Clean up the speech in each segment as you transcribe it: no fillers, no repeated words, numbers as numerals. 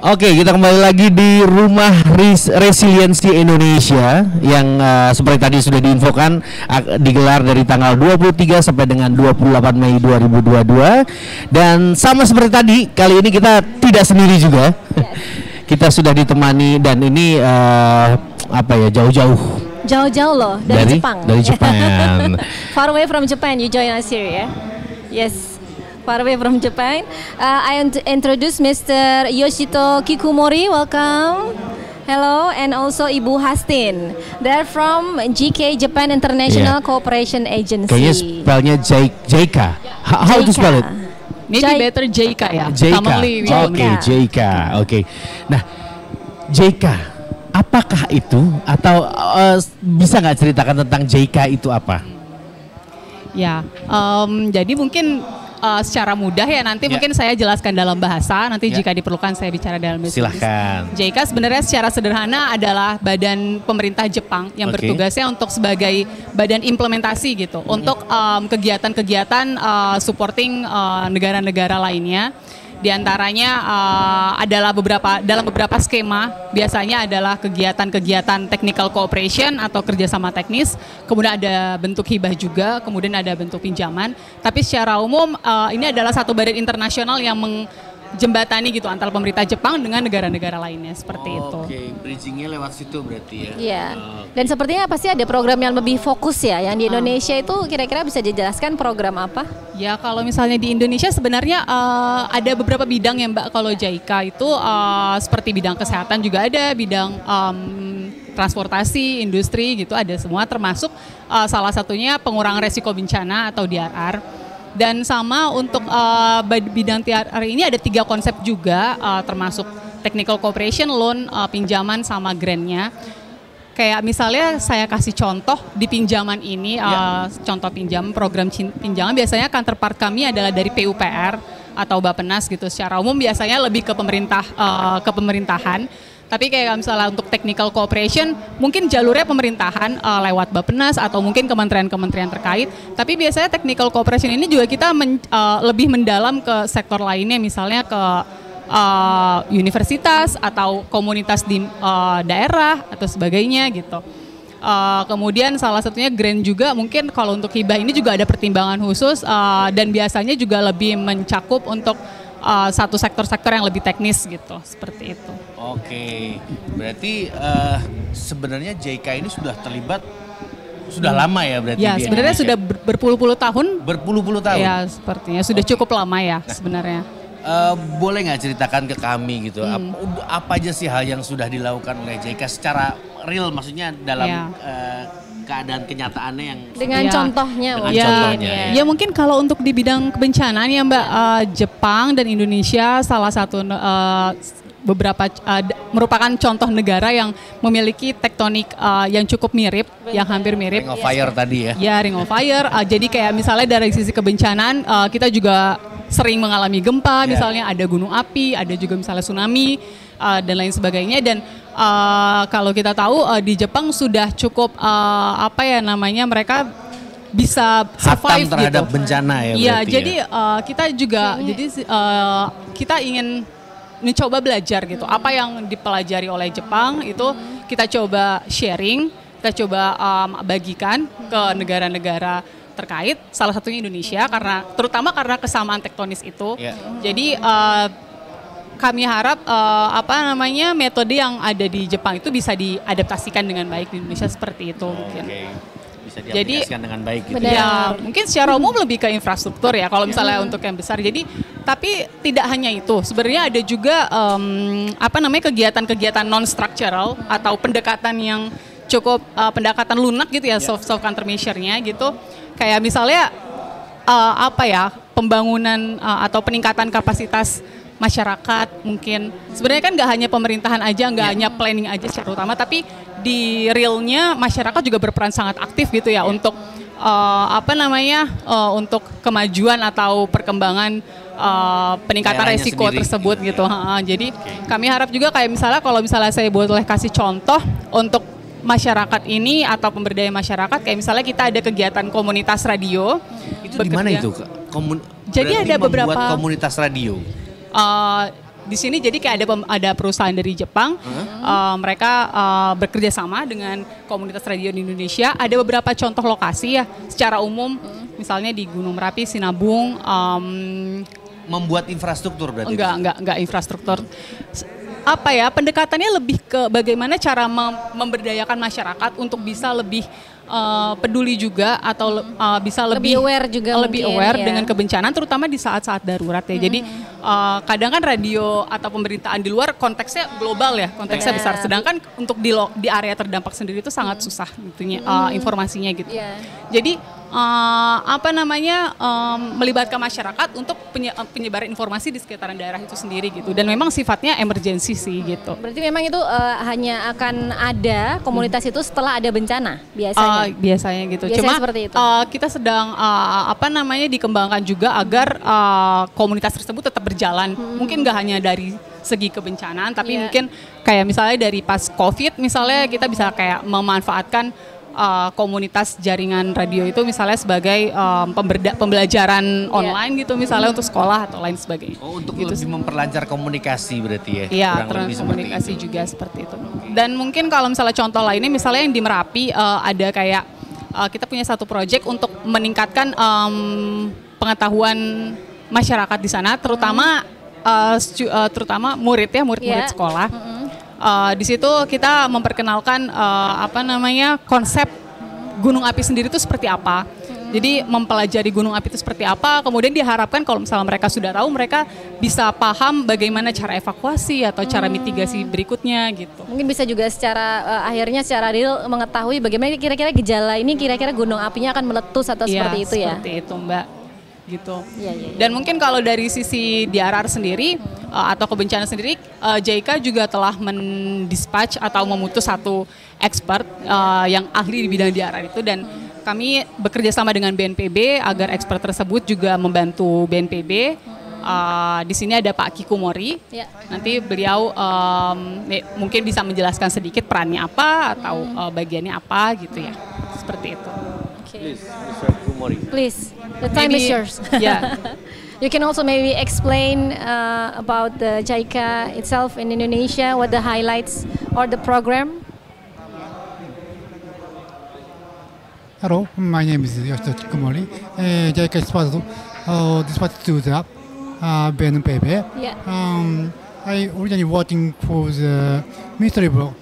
Oke, kita kembali lagi di Rumah Resiliensi Indonesia yang seperti tadi sudah diinfokan digelar dari tanggal 23 sampai dengan 28 Mei 2022. Dan sama seperti tadi, kali ini kita tidak sendiri juga. Kita sudah ditemani dan ini jauh-jauh loh dari Jepang. Dari Jepang. Far away from Japan, you join us here, ya? Yes. Far away from Japan. I introduce Mr. Yoshito Kikumori. Welcome. Hello, and also Ibu Hastin. They're from GK Japan International Cooperation Agency. Kayaknya spellnya JK. How to spell it? Maybe better JK ya. JK. Oke, JK. Oke. Nah, JK, apakah itu atau bisa nggak ceritakan tentang JK itu apa? Ya, jadi mungkin secara mudah ya nanti mungkin saya jelaskan dalam bahasa, nanti jika diperlukan saya bicara dalam bahasa. Silahkan. JK sebenarnya secara sederhana adalah badan pemerintah Jepang yang bertugasnya untuk sebagai badan implementasi gitu untuk kegiatan-kegiatan supporting negara-negara lainnya. Di antaranya adalah dalam beberapa skema, biasanya adalah kegiatan-kegiatan technical cooperation atau kerjasama teknis, kemudian ada bentuk hibah juga, kemudian ada bentuk pinjaman. Tapi secara umum ini adalah satu badan internasional yang menjembatani gitu antara pemerintah Jepang dengan negara-negara lainnya seperti itu. Oke, bridgingnya lewat situ berarti ya. Iya. Dan sepertinya pasti ada program yang lebih fokus ya. Yang di Indonesia itu kira-kira bisa dijelaskan program apa? Ya kalau misalnya di Indonesia sebenarnya ada beberapa bidang ya Mbak. Kalau JICA itu seperti bidang kesehatan juga ada, bidang transportasi, industri gitu ada semua, termasuk salah satunya pengurangan resiko bencana atau DRR. Dan sama untuk bidang TRR ini ada 3 konsep juga, termasuk technical cooperation, loan, pinjaman sama grant-nya. Kayak misalnya saya kasih contoh di pinjaman ini, contoh program pinjaman biasanya counterpart kami adalah dari PUPR atau Bappenas gitu. Secara umum biasanya lebih ke pemerintahan. Tapi kayak misalnya untuk technical cooperation, mungkin jalurnya pemerintahan lewat Bappenas atau mungkin kementerian-kementerian terkait. Tapi biasanya technical cooperation ini juga kita lebih mendalam ke sektor lainnya, misalnya ke universitas atau komunitas di daerah atau sebagainya gitu. Kemudian salah satunya grant juga, mungkin kalau untuk hibah ini juga ada pertimbangan khusus dan biasanya juga lebih mencakup untuk satu sektor-sektor yang lebih teknis gitu, seperti itu. Oke, berarti sebenarnya JK ini sudah terlibat sudah lama ya berarti? Ya, sebenarnya sudah berpuluh-puluh tahun. Berpuluh-puluh tahun? Ya, sepertinya sudah cukup lama ya sebenarnya. Boleh nggak ceritakan ke kami gitu, apa aja sih hal yang sudah dilakukan oleh JK secara real, maksudnya dalam keadaan kenyataannya yang dengan contohnya ya mungkin kalau untuk di bidang kebencanaan ya Mbak, Jepang dan Indonesia salah satu merupakan contoh negara yang memiliki tektonik yang cukup mirip, yang hampir mirip. Ring of Fire tadi ya? Ya, Ring of Fire. Jadi kayak misalnya dari sisi kebencanaan kita juga sering mengalami gempa, misalnya ada gunung api, ada juga misalnya tsunami dan lain sebagainya. Dan kalau kita tahu di Jepang sudah cukup mereka bisa survive terhadap gitu. Bencana ya. Iya, jadi kita juga kita ingin mencoba belajar gitu. Apa yang dipelajari oleh Jepang itu kita coba sharing, kita coba bagikan ke negara-negara terkait, salah satunya Indonesia terutama karena kesamaan tektonis itu. Jadi kami harap metode yang ada di Jepang itu bisa diadaptasikan dengan baik di Indonesia seperti itu mungkin. Bisa diaplikasikan dengan baik gitu. Ya, mungkin secara umum lebih ke infrastruktur ya kalau misalnya untuk yang besar. Jadi tapi tidak hanya itu. Sebenarnya ada juga kegiatan-kegiatan non structural atau pendekatan yang cukup pendekatan lunak gitu ya, soft countermeasure-nya gitu. Kayak misalnya pembangunan atau peningkatan kapasitas masyarakat mungkin. Sebenarnya kan nggak hanya pemerintahan aja, nggak hanya planning aja secara utama, tapi di realnya masyarakat juga berperan sangat aktif gitu ya untuk untuk kemajuan atau perkembangan peningkatan resiko tersebut gitu. Jadi kami harap juga kayak misalnya kalau misalnya saya boleh kasih contoh untuk masyarakat ini atau pemberdayaan masyarakat, kayak misalnya kita ada kegiatan komunitas radio. Itu di mana itu? Jadi ada beberapa komunitas radio. di sini jadi kayak ada perusahaan dari Jepang, mereka bekerja sama dengan komunitas radio di Indonesia. Ada beberapa contoh lokasi ya, secara umum, misalnya di Gunung Merapi, Sinabung. Membuat infrastruktur berarti? Enggak infrastruktur. Apa ya, pendekatannya lebih ke bagaimana cara memberdayakan masyarakat untuk bisa lebih peduli juga atau bisa lebih aware juga, lebih mungkin, aware ya, dengan kebencanaan, terutama di saat-saat darurat ya. Jadi kadang kan radio atau pemberitaan di luar konteksnya global ya, konteksnya besar. Sedangkan untuk di area terdampak sendiri itu sangat susah gitunya, informasinya gitu. Jadi melibatkan masyarakat untuk penyebaran informasi di sekitaran daerah itu sendiri gitu, dan memang sifatnya emergensi sih gitu. Berarti memang itu hanya akan ada komunitas itu setelah ada bencana biasanya. Biasanya gitu. Biasanya Cuma seperti itu. Kita sedang dikembangkan juga agar komunitas tersebut tetap berjalan. Mungkin nggak hanya dari segi kebencanaan, tapi mungkin kayak misalnya dari pas COVID misalnya kita bisa kayak memanfaatkan komunitas jaringan radio itu misalnya sebagai pembelajaran online gitu, misalnya untuk sekolah atau lain sebagainya. Untuk gitu lebih memperlancar komunikasi berarti ya? Iya, komunikasi juga seperti itu. Dan mungkin kalau misalnya contoh lainnya, misalnya yang di Merapi ada kayak kita punya satu proyek untuk meningkatkan pengetahuan masyarakat di sana, terutama murid sekolah. Di situ kita memperkenalkan konsep gunung api sendiri itu seperti apa. Jadi mempelajari gunung api itu seperti apa, kemudian diharapkan kalau misalnya mereka sudah tahu, mereka bisa paham bagaimana cara evakuasi atau cara mitigasi berikutnya gitu. Mungkin bisa juga akhirnya secara real mengetahui bagaimana kira-kira gejala ini, kira-kira gunung apinya akan meletus atau seperti itu ya. Seperti itu Mbak. Gitu. Ya. Dan mungkin kalau dari sisi DRR sendiri atau kebencanaan sendiri, JICA juga telah mendispatch atau memutus satu expert yang ahli di bidang DRR itu, dan kami bekerja sama dengan BNPB agar expert tersebut juga membantu BNPB. Di sini ada Pak Kikumori. Nanti beliau mungkin bisa menjelaskan sedikit perannya apa atau bagiannya apa gitu ya. Seperti itu. Please, Mr. Kumori. Please, the time is yours. Yeah. You can also maybe explain about the JICA itself in Indonesia, what the highlights or the program. Hello, my name is Yoshito Kikumori. JICA is dispatched to the BNPB. I originally working for the Ministry of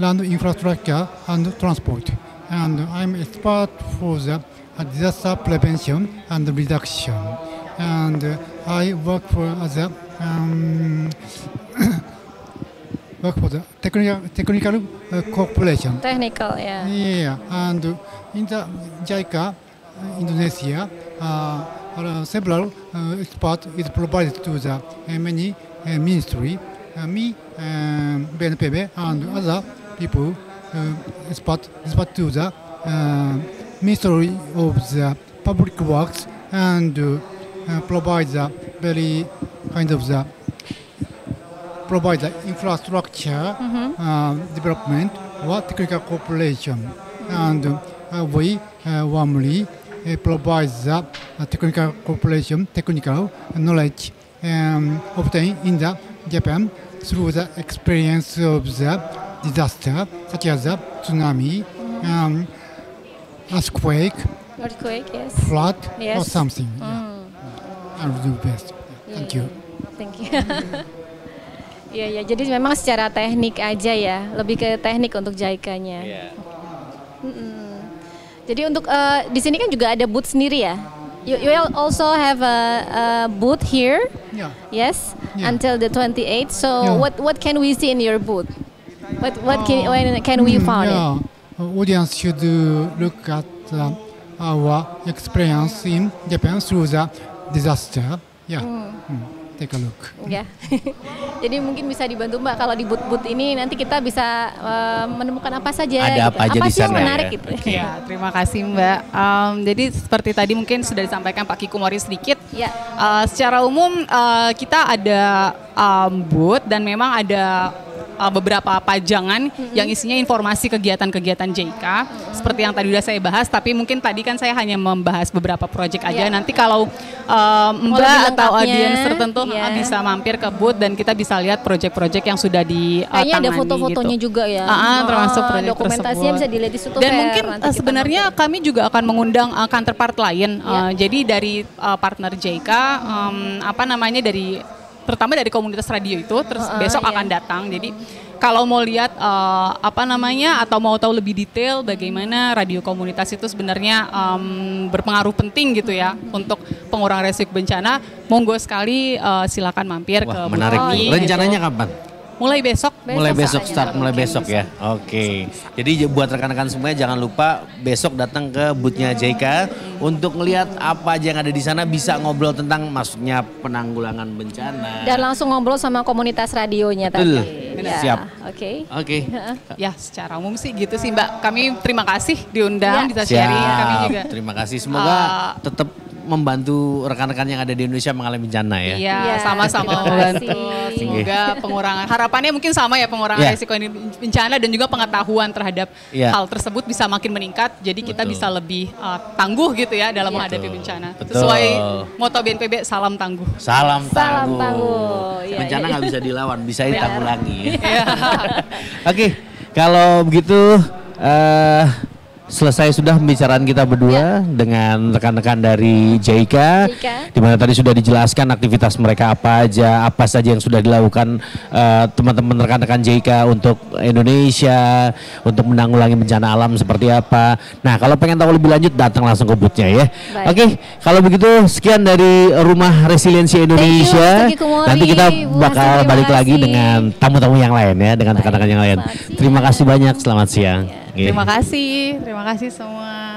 Land Infrastructure and Transport, and I'm expert for the disaster prevention and reduction. And I work for the technical corporation. Technical, yeah. Yeah, and in the JICA, Indonesia, several experts is provided to the many ministry. Me, BNPB, and other people expert to the Ministry of the Public Works, and provide the very kind of the provide the infrastructure development or technical cooperation, and we warmly provide the technical cooperation, technical knowledge obtained in the Japan through the experience of the disaster, such as the tsunami, earthquake, yes. flood, Yes. or something. I will do best. Thank you. Thank you. Ya, jadi memang secara teknik aja ya, lebih ke teknik untuk JICA-nya. Jadi untuk di sini kan juga ada booth sendiri ya. You will also have a booth here. Yeah. Yes, Yeah. until the 28th. So Yeah. what can we see in your booth? When can we find it? Audience should look at our experience in Japan through the disaster. Yeah. Take a look. Ya. Jadi mungkin bisa dibantu Mbak kalau di booth-booth ini nanti kita bisa menemukan apa saja. Ada apa aja di sih yang sana menarik ya? gitu. Ya, terima kasih Mbak. Jadi seperti tadi mungkin sudah disampaikan Pak Kikumori sedikit. Ya. Secara umum kita ada booth, dan memang ada beberapa pajangan yang isinya informasi kegiatan-kegiatan JIK seperti yang tadi udah saya bahas, tapi mungkin tadi kan saya hanya membahas beberapa proyek aja. Nanti kalau Mbak atau audiens tertentu bisa mampir ke booth dan kita bisa lihat proyek-proyek yang sudah ditangani. Kayaknya ada foto-fotonya juga ya. Termasuk proyek dokumentasinya tersebut. bisa dilihat di situ. Dan mungkin sebenarnya kami juga akan mengundang counterpart lain. Jadi dari partner JIK, terutama dari komunitas radio itu, terus besok akan datang. Jadi kalau mau lihat atau mau tahu lebih detail bagaimana radio komunitas itu sebenarnya berpengaruh penting gitu ya untuk pengurangan resiko bencana, monggo sekali silakan mampir ke menarik. Rencananya kapan? Mulai besok. Mulai besok ya. Oke. Jadi buat rekan-rekan semuanya jangan lupa besok datang ke boothnya JIK untuk melihat apa aja yang ada di sana, bisa ngobrol tentang maksudnya penanggulangan bencana. Dan langsung ngobrol sama komunitas radionya tadi. Siap. Oke. Ya, secara umum sih gitu sih Mbak. Kami terima kasih diundang, bisa sharing. Kami juga. Terima kasih. Semoga tetap membantu rekan-rekan yang ada di Indonesia mengalami bencana ya. Iya, sama-sama membantu. Semoga pengurangan, harapannya mungkin sama ya, pengurangan risiko bencana dan juga pengetahuan terhadap hal tersebut bisa makin meningkat. Jadi kita bisa lebih tangguh gitu ya dalam menghadapi bencana. Sesuai moto BNPB, salam tangguh. Salam tangguh. Bencana nggak bisa dilawan, bisa ditanggulangi. Oke, kalau begitu selesai sudah pembicaraan kita berdua dengan rekan-rekan dari JIK, di mana tadi sudah dijelaskan aktivitas mereka apa saja yang sudah dilakukan teman-teman rekan-rekan JIK untuk Indonesia, untuk menanggulangi bencana alam seperti apa. Nah, kalau pengen tahu lebih lanjut datang langsung ke booth-nya ya. Oke, kalau begitu sekian dari Rumah Resiliensi Indonesia. Nanti kita bakal balik lagi dengan tamu-tamu yang lain ya, dengan rekan-rekan yang lain. Terima kasih banyak, selamat siang. Terima kasih semua.